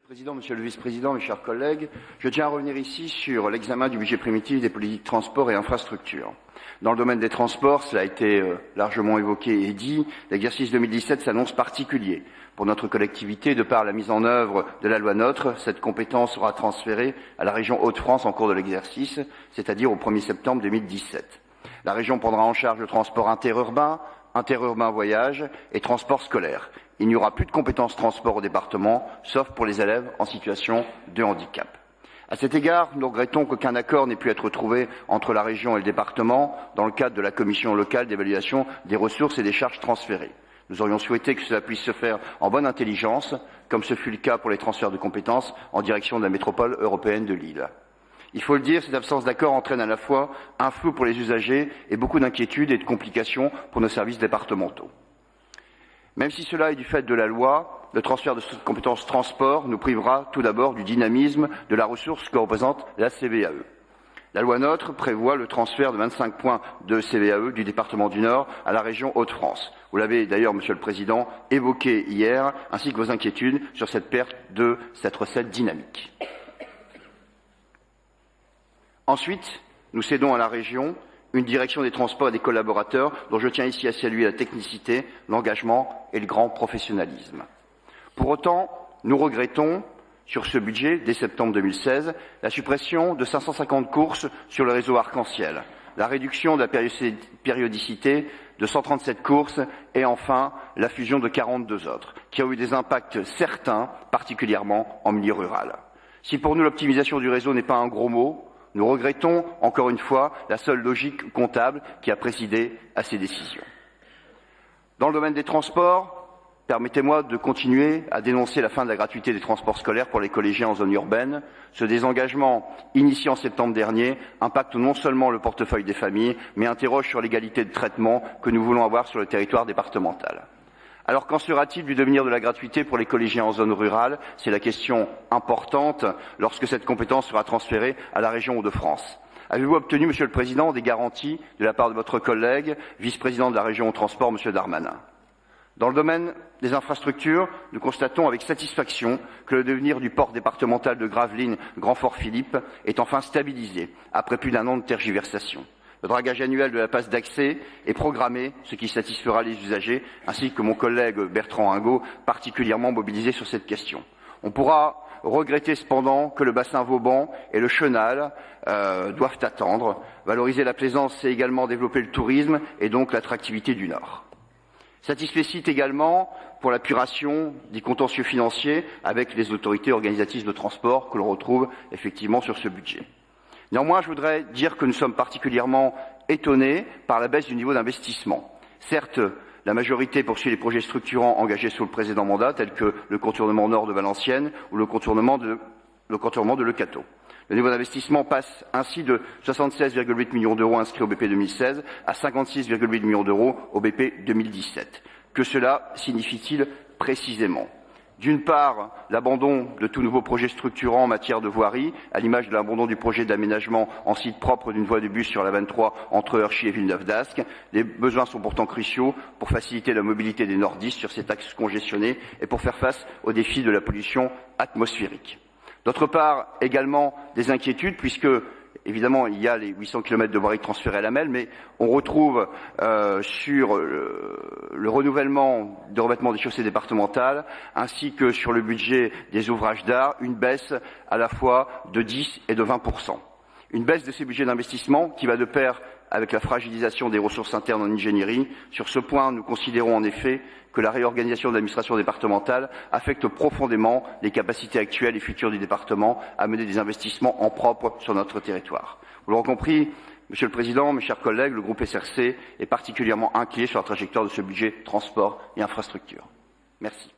Président, Monsieur le Vice-président, mes chers collègues, je tiens à revenir ici sur l'examen du budget primitif des politiques transport et infrastructures. Dans le domaine des transports, cela a été largement évoqué et dit, l'exercice 2017 s'annonce particulier. Pour notre collectivité, de par la mise en œuvre de la loi NOTRe, cette compétence sera transférée à la région Hauts-de-France en cours de l'exercice, c'est-à-dire au 1er septembre 2017. La région prendra en charge le transport interurbain voyage et transport scolaire. Il n'y aura plus de compétences transport au département, sauf pour les élèves en situation de handicap. À cet égard, nous regrettons qu'aucun accord n'ait pu être trouvé entre la région et le département dans le cadre de la commission locale d'évaluation des ressources et des charges transférées. Nous aurions souhaité que cela puisse se faire en bonne intelligence, comme ce fut le cas pour les transferts de compétences en direction de la métropole européenne de Lille. Il faut le dire, cette absence d'accord entraîne à la fois un flou pour les usagers et beaucoup d'inquiétudes et de complications pour nos services départementaux. Même si cela est du fait de la loi, le transfert de cette compétence transport nous privera tout d'abord du dynamisme de la ressource que représente la CVAE. La loi NOTRe prévoit le transfert de 25 points de CVAE du département du Nord à la région Hauts-de-France. Vous l'avez d'ailleurs, Monsieur le Président, évoqué hier, ainsi que vos inquiétudes sur cette perte de cette recette dynamique. Ensuite, nous cédons à la région une direction des transports et des collaborateurs dont je tiens ici à saluer la technicité, l'engagement et le grand professionnalisme. Pour autant, nous regrettons, sur ce budget, dès septembre 2016, la suppression de 550 courses sur le réseau Arc-en-Ciel, la réduction de la périodicité de 137 courses et enfin la fusion de 42 autres, qui ont eu des impacts certains, particulièrement en milieu rural. Si pour nous l'optimisation du réseau n'est pas un gros mot, nous regrettons, encore une fois, la seule logique comptable qui a présidé à ces décisions. Dans le domaine des transports, permettez-moi de continuer à dénoncer la fin de la gratuité des transports scolaires pour les collégiens en zone urbaine. Ce désengagement, initié en septembre dernier, impacte non seulement le portefeuille des familles, mais interroge sur l'égalité de traitement que nous voulons avoir sur le territoire départemental. Alors qu'en sera-t-il du devenir de la gratuité pour les collégiens en zone rurale? C'est la question importante lorsque cette compétence sera transférée à la région Hauts-de-France. Avez-vous obtenu, Monsieur le Président, des garanties de la part de votre collègue, vice-président de la région Transport, Monsieur Darmanin? Dans le domaine des infrastructures, nous constatons avec satisfaction que le devenir du port départemental de Gravelines-Grand-Fort-Philippe est enfin stabilisé, après plus d'un an de tergiversation. Le dragage annuel de la passe d'accès est programmé, ce qui satisfera les usagers, ainsi que mon collègue Bertrand Hingot, particulièrement mobilisé sur cette question. On pourra regretter cependant que le bassin Vauban et le Chenal doivent attendre. Valoriser la plaisance, c'est également développer le tourisme et donc l'attractivité du Nord. Satisfecit également pour l'apuration des contentieux financiers avec les autorités organisatrices de transport que l'on retrouve effectivement sur ce budget. Néanmoins, je voudrais dire que nous sommes particulièrement étonnés par la baisse du niveau d'investissement. Certes, la majorité poursuit les projets structurants engagés sous le précédent mandat, tels que le contournement nord de Valenciennes ou le contournement de Le Cateau. Le niveau d'investissement passe ainsi de 76,8 millions d'euros inscrits au BP 2016 à 56,8 millions d'euros au BP 2017. Que cela signifie-t-il précisément ? D'une part, l'abandon de tout nouveau projet structurant en matière de voirie, à l'image de l'abandon du projet d'aménagement en site propre d'une voie de bus sur la 23 entre Heurchy et Villeneuve-d'Ascq. Les besoins sont pourtant cruciaux pour faciliter la mobilité des nordistes sur cet axe congestionné et pour faire face aux défis de la pollution atmosphérique. D'autre part, également des inquiétudes puisque évidemment, il y a les 800 km de voirie transférés à la MEL, mais on retrouve sur le renouvellement de revêtement des chaussées départementales, ainsi que sur le budget des ouvrages d'art, une baisse à la fois de 10 et de 20%. Une baisse de ces budgets d'investissement qui va de pair avec la fragilisation des ressources internes en ingénierie. Sur ce point, nous considérons en effet que la réorganisation de l'administration départementale affecte profondément les capacités actuelles et futures du département à mener des investissements en propre sur notre territoire. Vous l'aurez compris, Monsieur le Président, mes chers collègues, le groupe SRC est particulièrement inquiet sur la trajectoire de ce budget transport et infrastructure. Merci.